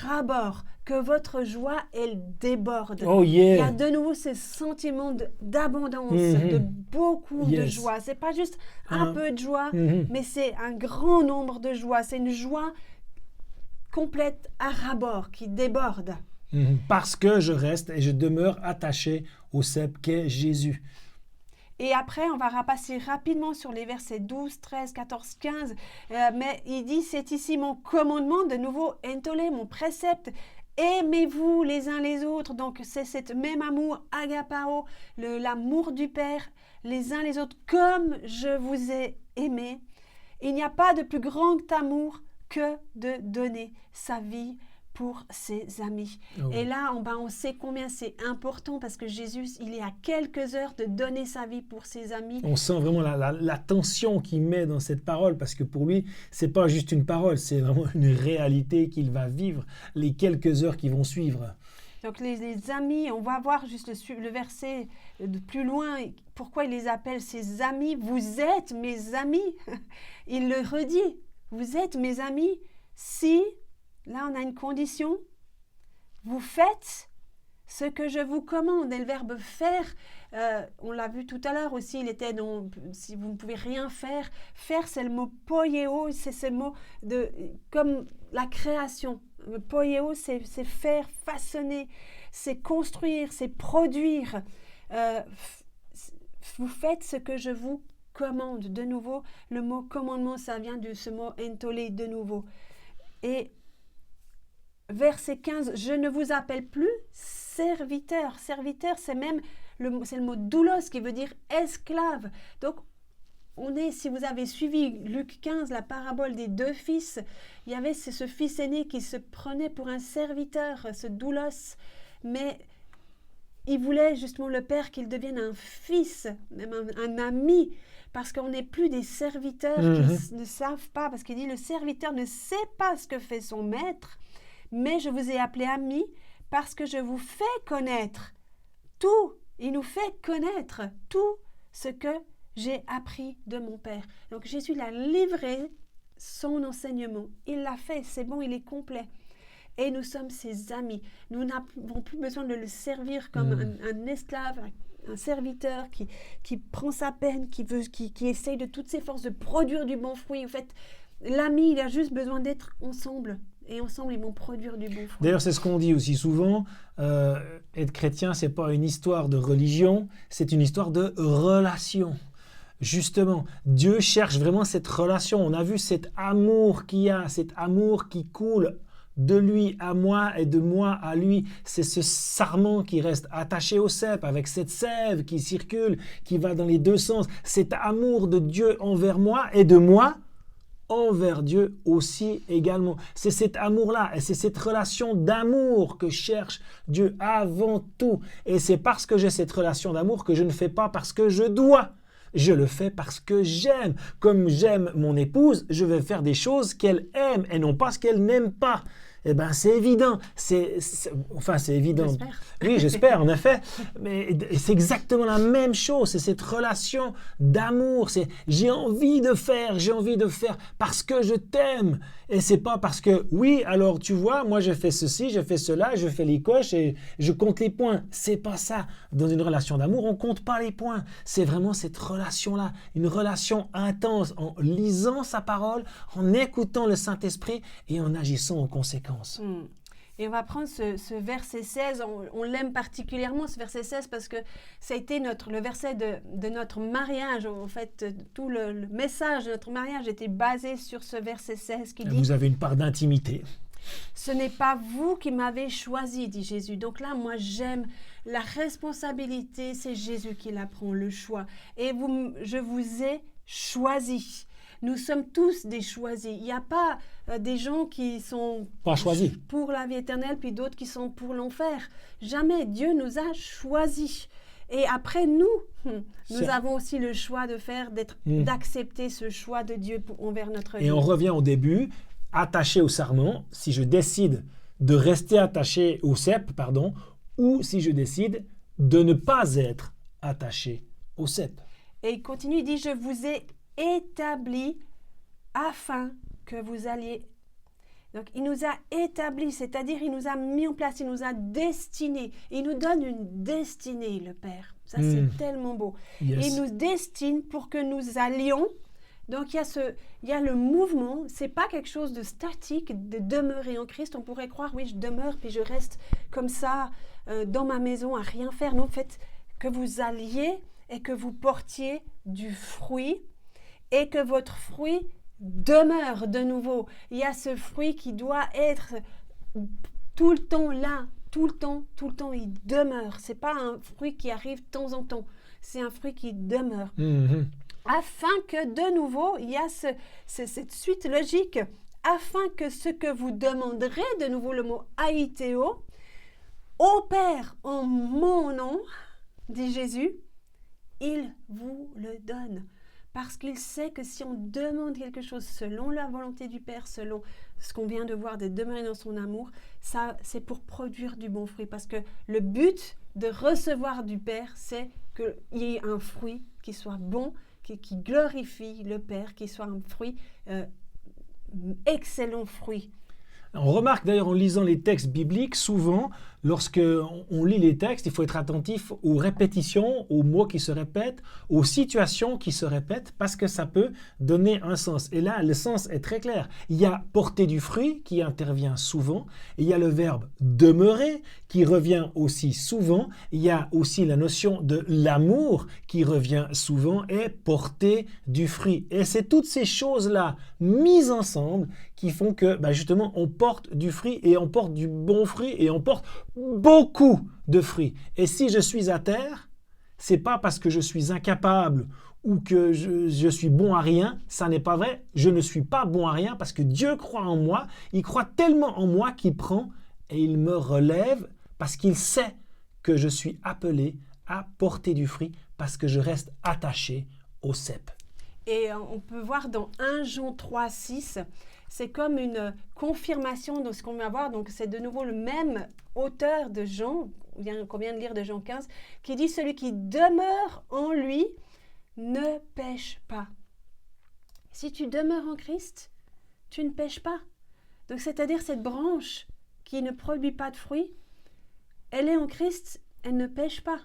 ras-bord, que votre joie, elle déborde. Oh yeah. Il y a de nouveau ce sentiment d'abondance, de beaucoup de joie. C'est pas juste un peu de joie, mais c'est un grand nombre de joie. C'est une joie complète à ras-bord, qui déborde. Parce que je reste et je demeure attaché au cep qu'est Jésus. Et après, on va repasser rapidement sur les versets 12, 13, 14, 15. Mais il dit, c'est ici mon commandement, de nouveau, entolé, mon précepte. Aimez-vous les uns les autres. Donc, c'est cet même amour, agapao, l'amour du Père, les uns les autres, comme je vous ai aimé. Il n'y a pas de plus grand amour que de donner sa vie pour ses amis. Oh. Et là, on sait combien c'est important parce que Jésus, il est à quelques heures de donner sa vie pour ses amis. On sent vraiment la tension qu'il met dans cette parole parce que pour lui, c'est pas juste une parole, c'est vraiment une réalité qu'il va vivre les quelques heures qui vont suivre. Donc les amis, on va voir juste le verset de plus loin, pourquoi il les appelle ses amis. Vous êtes mes amis. Il le redit. Vous êtes mes amis si... Là, on a une condition. Vous faites ce que je vous commande. Et le verbe faire, on l'a vu tout à l'heure aussi, il était dans, si vous ne pouvez rien faire, faire c'est le mot poieo, c'est ce mot comme la création. Le poieo c'est faire, façonner, c'est construire, c'est produire. Vous faites ce que je vous commande. De nouveau, le mot commandement, ça vient de ce mot entolé de nouveau. Et verset 15, je ne vous appelle plus serviteur. Serviteur, c'est le mot doulos qui veut dire esclave. Donc, si vous avez suivi Luc 15, la parabole des 2 fils, il y avait ce fils aîné qui se prenait pour un serviteur, ce doulos, mais il voulait justement le père qu'il devienne un fils, même un ami, parce qu'on n'est plus des serviteurs qui ne savent pas, parce qu'il dit le serviteur ne sait pas ce que fait son maître, mais je vous ai appelé amis parce que je vous fais connaître tout. Il nous fait connaître tout ce que j'ai appris de mon Père. Donc Jésus l'a livré, son enseignement. Il l'a fait, c'est bon, il est complet. Et nous sommes ses amis. Nous n'avons plus besoin de le servir comme un esclave, un serviteur qui prend sa peine, qui essaye de toutes ses forces de produire du bon fruit. En fait, l'ami, il a juste besoin d'être ensemble. Et ensemble, ils vont produire du bon fruit. D'ailleurs, c'est ce qu'on dit aussi souvent. Être chrétien, c'est pas une histoire de religion, c'est une histoire de relation. Justement, Dieu cherche vraiment cette relation. On a vu cet amour qu'il y a, cet amour qui coule de lui à moi et de moi à lui. C'est ce sarment qui reste attaché au cep avec cette sève qui circule, qui va dans les 2 sens. Cet amour de Dieu envers moi et de moi envers Dieu aussi également. C'est cet amour-là et c'est cette relation d'amour que cherche Dieu avant tout. Et c'est parce que j'ai cette relation d'amour que je ne fais pas parce que je dois. Je le fais parce que j'aime. Comme j'aime mon épouse, je vais faire des choses qu'elle aime et non pas ce qu'elle n'aime pas. Eh bien, c'est évident. C'est évident. J'espère. Oui, j'espère, en effet. Mais c'est exactement la même chose. C'est cette relation d'amour. C'est j'ai envie de faire parce que je t'aime. Et c'est pas parce que, oui, alors tu vois, moi j'ai fait ceci, j'ai fait cela, je fais les coches et je compte les points. C'est pas ça. Dans une relation d'amour, on compte pas les points. C'est vraiment cette relation-là. Une relation intense en lisant sa parole, en écoutant le Saint-Esprit et en agissant en conséquence. Et on va prendre ce verset 16, on l'aime particulièrement ce verset 16 parce que ça a été le verset de notre mariage. En fait, tout le message de notre mariage était basé sur ce verset 16 qui dit « Vous avez une part d'intimité. » Ce n'est pas vous qui m'avez choisi, dit Jésus. Donc là, moi j'aime la responsabilité, c'est Jésus qui la prend, le choix. Et je vous ai choisi. Nous sommes tous des choisis. Il n'y a pas des gens qui sont pas choisis pour la vie éternelle, puis d'autres qui sont pour l'enfer. Jamais. Dieu nous a choisis. Et après, nous avons aussi le choix d'accepter ce choix de Dieu envers notre vie. Et on revient au début, attaché au sarment, si je décide de rester attaché au cep, ou si je décide de ne pas être attaché au cep. Et il continue, il dit, je vous ai établi afin que vous alliez. Donc, il nous a établis, c'est-à-dire il nous a mis en place, il nous a destinés. Il nous donne une destinée, le Père. Ça, c'est tellement beau. Yes. Il nous destine pour que nous allions. Donc, il y a le mouvement. C'est pas quelque chose de statique, de demeurer en Christ. On pourrait croire, oui, je demeure, puis je reste comme ça dans ma maison à rien faire. Non, en fait, que vous alliez et que vous portiez du fruit et que votre fruit demeure de nouveau. Il y a ce fruit qui doit être tout le temps là, tout le temps, il demeure. C'est pas un fruit qui arrive de temps en temps, c'est un fruit qui demeure. Afin que de nouveau, il y a cette suite logique, afin que ce que vous demanderez, de nouveau le mot aïthéo, au Père en mon nom, dit Jésus, il vous le donne. Parce qu'il sait que si on demande quelque chose selon la volonté du Père, selon ce qu'on vient de voir, de demeurer dans son amour, ça, c'est pour produire du bon fruit. Parce que le but de recevoir du Père, c'est qu'il y ait un fruit qui soit bon, qui glorifie le Père, qui soit un fruit, excellent fruit. On remarque d'ailleurs en lisant les textes bibliques souvent lorsque on lit les textes, il faut être attentif aux répétitions, aux mots qui se répètent, aux situations qui se répètent, parce que ça peut donner un sens. Et là, le sens est très clair. Il y a porter du fruit qui intervient souvent. Il y a le verbe demeurer qui revient aussi souvent. Il y a aussi la notion de l'amour qui revient souvent et porter du fruit. Et c'est toutes ces choses-là mises ensemble qui font que justement on porte du fruit et on porte du bon fruit et on porte beaucoup de fruits. Et si je suis à terre, c'est pas parce que je suis incapable ou que je suis bon à rien, ça n'est pas vrai. Je ne suis pas bon à rien parce que Dieu croit en moi. Il croit tellement en moi qu'il prend et il me relève parce qu'il sait que je suis appelé à porter du fruit parce que je reste attaché au cep. Et on peut voir dans 1 Jean 3, 6, c'est comme une confirmation de ce qu'on va voir. Donc, c'est de nouveau le même auteur de Jean, qu'on vient de lire de Jean 15, qui dit « Celui qui demeure en lui ne pêche pas. » Si tu demeures en Christ, tu ne pêches pas. Donc, c'est-à-dire cette branche qui ne produit pas de fruits, elle est en Christ, elle ne pêche pas.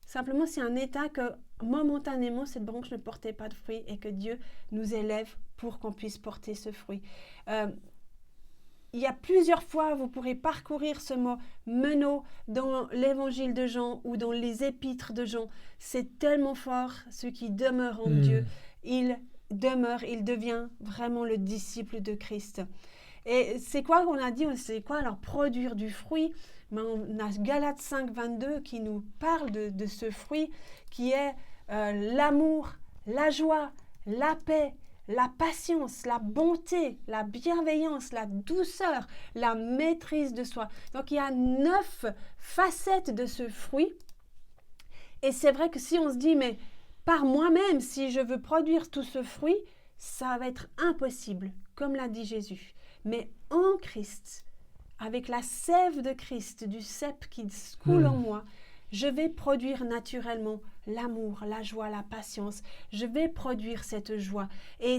Simplement, c'est un état que momentanément, cette branche ne portait pas de fruits et que Dieu nous élève pour qu'on puisse porter ce fruit. Il y a plusieurs fois, vous pourrez parcourir ce mot « meneau » dans l'évangile de Jean ou dans les épîtres de Jean. C'est tellement fort, celui qui demeure en Dieu. Il demeure, il devient vraiment le disciple de Christ. Et c'est quoi qu'on a dit? C'est quoi alors produire du fruit? On a Galates 5, 22 qui nous parle de ce fruit qui est l'amour, la joie, la paix, la patience, la bonté, la bienveillance, la douceur, la maîtrise de soi. Donc il y a 9 facettes de ce fruit. Et c'est vrai que si on se dit, mais par moi-même, si je veux produire tout ce fruit, ça va être impossible, comme l'a dit Jésus. Mais en Christ, avec la sève de Christ, du cep qui coule en moi, je vais produire naturellement l'amour, la joie, la patience. Je vais produire cette joie. Et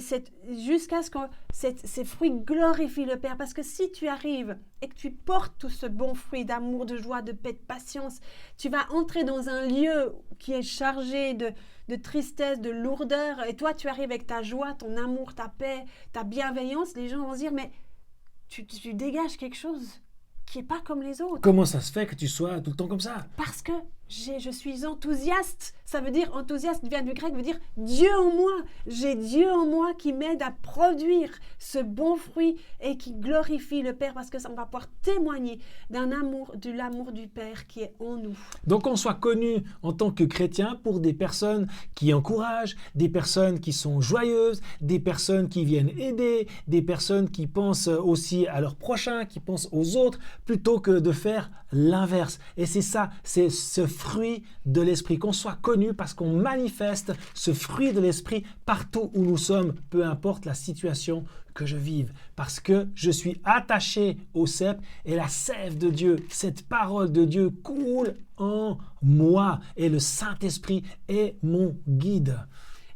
jusqu'à ce que ces fruits glorifient le Père. Parce que si tu arrives et que tu portes tout ce bon fruit d'amour, de joie, de paix, de patience, tu vas entrer dans un lieu qui est chargé de tristesse, de lourdeur. Et toi, tu arrives avec ta joie, ton amour, ta paix, ta bienveillance. Les gens vont se dire, mais tu dégages quelque chose qui n'est pas comme les autres. Comment ça se fait que tu sois tout le temps comme ça? Parce que je suis enthousiaste. Ça veut dire, enthousiaste vient du grec, veut dire Dieu en moi. J'ai Dieu en moi qui m'aide à produire ce bon fruit et qui glorifie le Père parce que ça, on va pouvoir témoigner de l'amour du Père qui est en nous. Donc on soit connu en tant que chrétien pour des personnes qui encouragent, des personnes qui sont joyeuses, des personnes qui viennent aider, des personnes qui pensent aussi à leurs prochains, qui pensent aux autres, plutôt que de faire l'inverse. Et c'est ça, c'est ce fruit de l'esprit, qu'on soit connu parce qu'on manifeste ce fruit de l'esprit partout où nous sommes, peu importe la situation que je vive, parce que je suis attaché au cep et la sève de Dieu, cette parole de Dieu coule en moi et le Saint-Esprit est mon guide.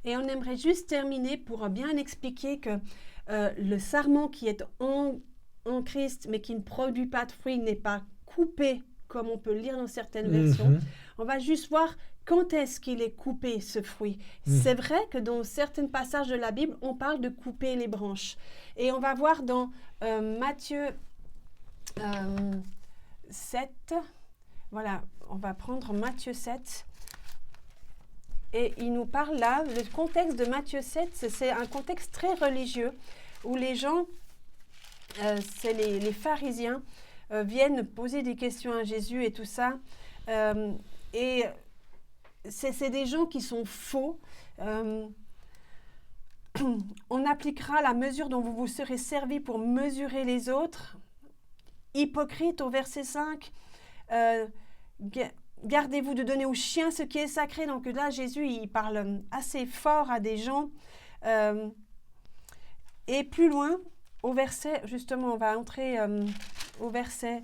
Et on aimerait juste terminer pour bien expliquer que le sarment qui est en Christ mais qui ne produit pas de fruits n'est pas coupé comme on peut lire dans certaines versions. On va juste voir quand est-ce qu'il est coupé, ce fruit. C'est vrai que dans certains passages de la Bible, on parle de couper les branches. Et on va voir dans Matthieu 7. Voilà, on va prendre Matthieu 7. Et il nous parle là, le contexte de Matthieu 7, c'est un contexte très religieux où les gens, c'est les pharisiens, viennent poser des questions à Jésus et tout ça. Et c'est des gens qui sont faux. On appliquera la mesure dont vous vous serez servis pour mesurer les autres. Hypocrite au verset 5. Gardez-vous de donner aux chiens ce qui est sacré. Donc là, Jésus, il parle assez fort à des gens. Et plus loin, au verset, justement, on va entrer au verset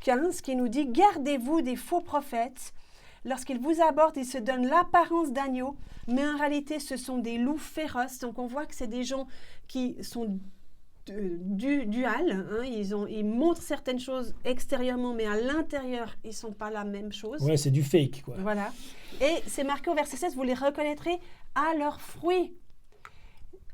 15 qui nous dit « Gardez-vous des faux prophètes. Lorsqu'ils vous abordent, ils se donnent l'apparence d'agneaux, mais en réalité, ce sont des loups féroces. » Donc, on voit que c'est des gens qui sont dual. Hein, ils montrent certaines choses extérieurement, mais à l'intérieur, ils ne sont pas la même chose. Ouais, c'est du fake, quoi. Voilà. Et c'est marqué au verset 16, vous les reconnaîtrez à leurs fruits.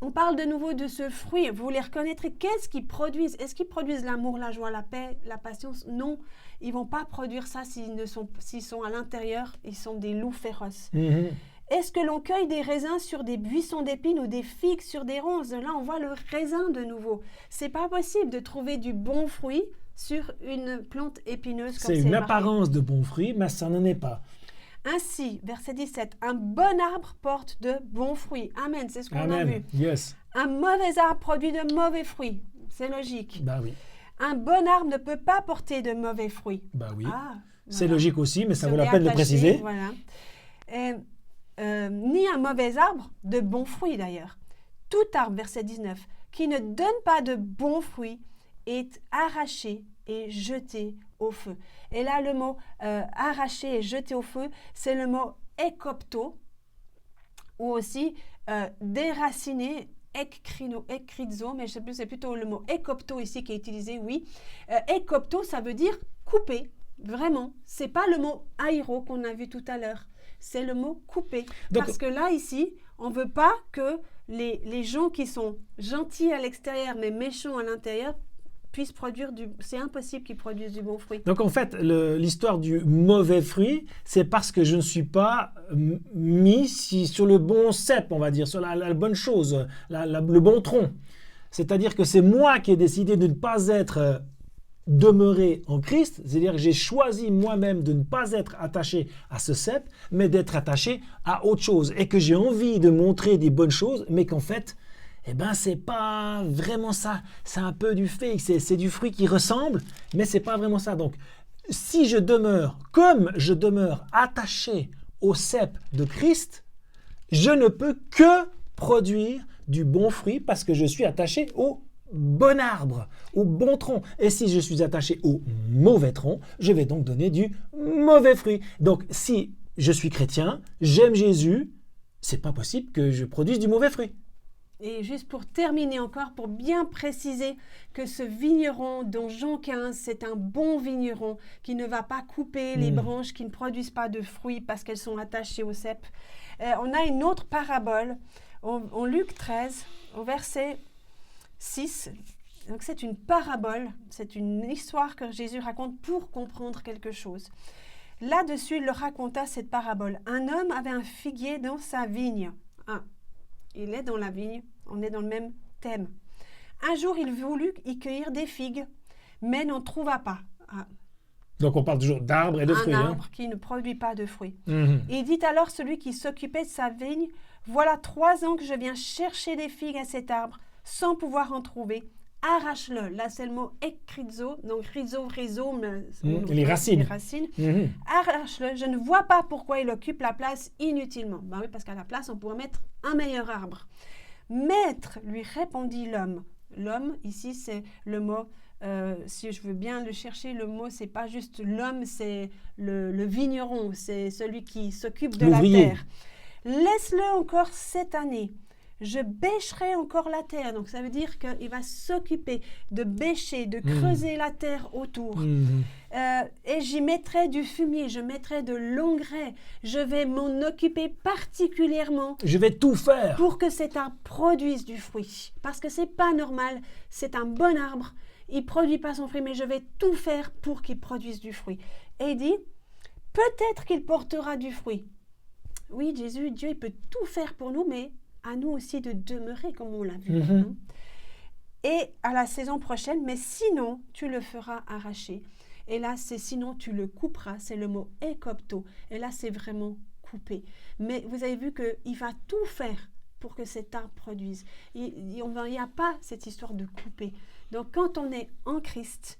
On parle de nouveau de ce fruit. Vous les reconnaîtrez. Qu'est-ce qu'ils produisent? Est-ce qu'ils produisent l'amour, la joie, la paix, la patience? Non. Ils ne vont pas produire ça s'ils sont à l'intérieur. Ils sont des loups féroces. Mhm. Est-ce que l'on cueille des raisins sur des buissons d'épines ou des figues sur des ronces? Là, on voit le raisin de nouveau. C'est pas possible de trouver du bon fruit sur une plante épineuse comme C'est c'est une marqué. apparence de bon fruit, mais ça n'en est pas. Ainsi, verset 17, un bon arbre porte de bons fruits. Amen, c'est ce qu'on a vu. Amen. Yes. Un mauvais arbre produit de mauvais fruits. C'est logique. Bah oui. Un bon arbre ne peut pas porter de mauvais fruits. Bah oui. Ah, C'est voilà. logique aussi, mais ça vaut Se la peine de réattacher, préciser. Voilà. Et, ni un mauvais arbre de bons fruits d'ailleurs. Tout arbre, verset 19, qui ne donne pas de bons fruits est arraché et jeté au feu. Et là, le mot arraché et jeté au feu, c'est le mot ekopto, ou aussi déraciné, ekrizo, mais je sais plus, c'est plutôt le mot ekopto ici qui est utilisé, oui. Ekopto, ça veut dire couper, vraiment. C'est pas le mot airo qu'on a vu tout à l'heure, c'est le mot couper. Donc, parce que là, ici, on veut pas que les gens qui sont gentils à l'extérieur mais méchants à l'intérieur puissent produire c'est impossible qu'ils produisent du bon fruit. Donc en fait, l'histoire du mauvais fruit, c'est parce que je ne suis pas mis sur le bon cep, on va dire, sur la bonne chose, le bon tronc. C'est-à-dire que c'est moi qui ai décidé de ne pas être demeuré en Christ, c'est-à-dire que j'ai choisi moi-même de ne pas être attaché à ce cep, mais d'être attaché à autre chose. Et que j'ai envie de montrer des bonnes choses, mais qu'en fait, eh ben, c'est pas vraiment ça. C'est un peu du fake. C'est du fruit qui ressemble, mais c'est pas vraiment ça. Donc, si je demeure, comme je demeure attaché au cep de Christ, je ne peux que produire du bon fruit parce que je suis attaché au bon arbre, au bon tronc. Et si je suis attaché au mauvais tronc, je vais donc donner du mauvais fruit. Donc, si je suis chrétien, j'aime Jésus, c'est pas possible que je produise du mauvais fruit. Et juste pour terminer encore, pour bien préciser que ce vigneron dont Jean 15, c'est un bon vigneron qui ne va pas couper les branches qui ne produisent pas de fruits parce qu'elles sont attachées au cep. On a une autre parabole en Luc 13, au verset 6. Donc c'est une parabole, c'est une histoire que Jésus raconte pour comprendre quelque chose. Là-dessus, il leur raconta cette parabole. Un homme avait un figuier dans sa vigne. Il est dans la vigne, on est dans le même thème. Un jour, il voulut y cueillir des figues, mais n'en trouva pas. Donc on parle toujours d'arbres et de fruits. Un arbre qui ne produit pas de fruits. Mhm. Il dit alors celui qui s'occupait de sa vigne, « Voilà 3 ans que je viens chercher des figues à cet arbre, sans pouvoir en trouver. Arrache-le. » Là, c'est le mot ekrizo, donc rhizome, les racines. Mhm. Arrache-le. Je ne vois pas pourquoi il occupe la place inutilement. Ben oui, parce qu'à la place, on pourrait mettre un meilleur arbre. Maître, lui répondit l'homme. L'homme, ici, c'est le mot, si je veux bien le chercher, le mot, c'est pas juste l'homme, c'est le vigneron, c'est celui qui s'occupe de la terre. Laisse-le encore cette année. Je bêcherai encore la terre. Donc, ça veut dire qu'il va s'occuper de bêcher, de creuser la terre autour. Et j'y mettrai du fumier, je mettrai de l'engrais. Je vais m'en occuper particulièrement. Je vais tout faire. Pour que cet arbre produise du fruit. Parce que c'est pas normal. C'est un bon arbre. Il ne produit pas son fruit, mais je vais tout faire pour qu'il produise du fruit. Et il dit, peut-être qu'il portera du fruit. Oui, Jésus, Dieu, il peut tout faire pour nous, mais à nous aussi de demeurer comme on l'a vu. Et à la saison prochaine, mais sinon, tu le feras arracher. Et là, c'est sinon, tu le couperas. C'est le mot ekopto. Et là, c'est vraiment couper. Mais vous avez vu qu'il va tout faire pour que cet arbre produise. Il n'y a pas cette histoire de couper. Donc, quand on est en Christ,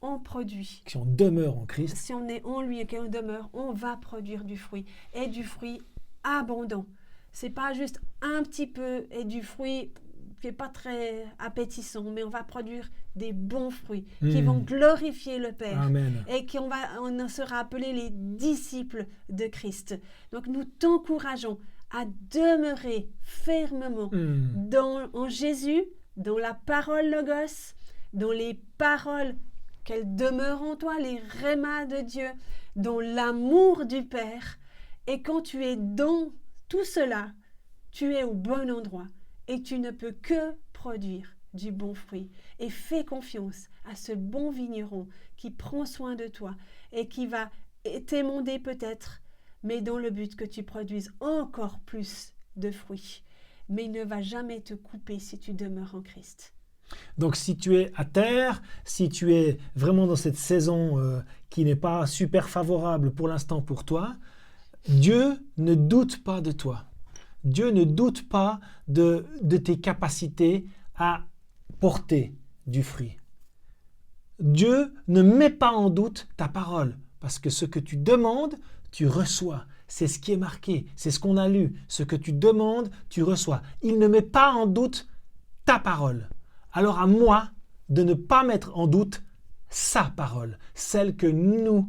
on produit. Si on demeure en Christ. Si on est en lui et qu'on demeure, on va produire du fruit. Et du fruit abondant. C'est pas juste un petit peu et du fruit qui n'est pas très appétissant, mais on va produire des bons fruits qui vont glorifier le Père. Amen. Et on sera appelés les disciples de Christ. Donc nous t'encourageons à demeurer fermement en Jésus dans la parole Logos, dans les paroles qu'elles demeurent en toi, les rémas de Dieu, dans l'amour du Père. Et quand tu es dans tout cela, tu es au bon endroit et tu ne peux que produire du bon fruit. Et fais confiance à ce bon vigneron qui prend soin de toi et qui va t'émonder peut-être, mais dans le but que tu produises encore plus de fruits. Mais il ne va jamais te couper si tu demeures en Christ. Donc si tu es à terre, si tu es vraiment dans cette saison qui n'est pas super favorable pour l'instant pour toi, Dieu ne doute pas de toi. Dieu ne doute pas de tes capacités à porter du fruit. Dieu ne met pas en doute ta parole, parce que ce que tu demandes, tu reçois. C'est ce qui est marqué, c'est ce qu'on a lu. Ce que tu demandes, tu reçois. Il ne met pas en doute ta parole. Alors à moi de ne pas mettre en doute sa parole, celle que nous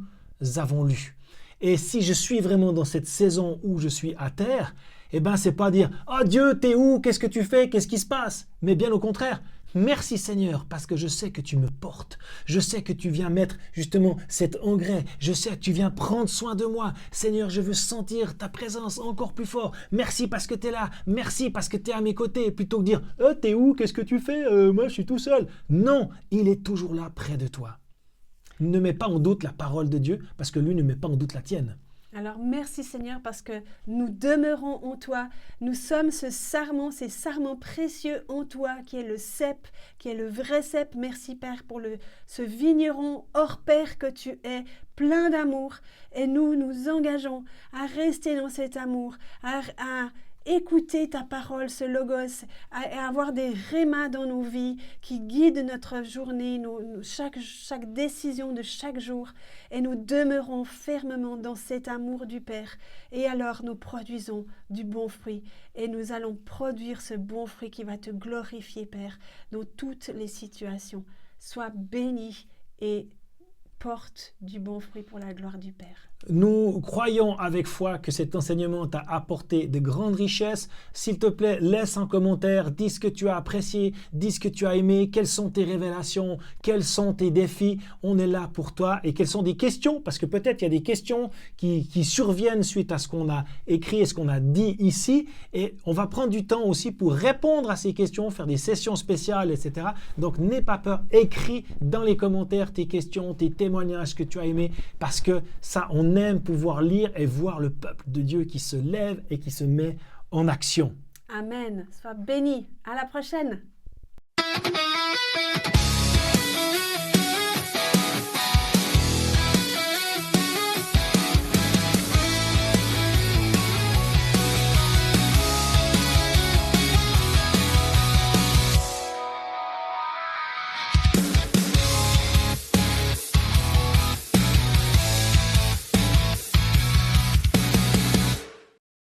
avons lue. Et si je suis vraiment dans cette saison où je suis à terre, eh ben c'est pas dire « Oh Dieu, t'es où? Qu'est-ce que tu fais? Qu'est-ce qui se passe ?» Mais bien au contraire, merci Seigneur, parce que je sais que tu me portes. Je sais que tu viens mettre justement cet engrais. Je sais que tu viens prendre soin de moi. Seigneur, je veux sentir ta présence encore plus fort. Merci parce que tu es là. Merci parce que tu es à mes côtés. Plutôt que dire « T'es où? Qu'est-ce que tu fais? Moi, je suis tout seul. » Non, il est toujours là près de toi. Ne mets pas en doute la parole de Dieu parce que lui ne met pas en doute la tienne. Alors merci Seigneur parce que nous demeurons en toi. Nous sommes ces sarments précieux en toi qui est le cep, qui est le vrai cep. Merci Père pour ce vigneron hors pair que tu es, plein d'amour. Et nous nous engageons à rester dans cet amour, à écouter ta parole, ce logos, et avoir des rémas dans nos vies qui guident notre journée, chaque décision de chaque jour. Et nous demeurons fermement dans cet amour du Père. Et alors nous produisons du bon fruit. Et nous allons produire ce bon fruit qui va te glorifier, Père, dans toutes les situations. Sois béni et porte du bon fruit pour la gloire du Père. Nous croyons avec foi que cet enseignement t'a apporté de grandes richesses. S'il te plaît, laisse un commentaire, dis ce que tu as apprécié, dis ce que tu as aimé, quelles sont tes révélations, quels sont tes défis. On est là pour toi. Et quelles sont des questions, parce que peut-être il y a des questions qui surviennent suite à ce qu'on a écrit et ce qu'on a dit ici. Et on va prendre du temps aussi pour répondre à ces questions, faire des sessions spéciales, etc. Donc n'aie pas peur, écris dans les commentaires tes questions, tes témoignages que tu as aimés, parce que ça, on aime pouvoir lire et voir le peuple de Dieu qui se lève et qui se met en action. Amen. Sois béni. À la prochaine.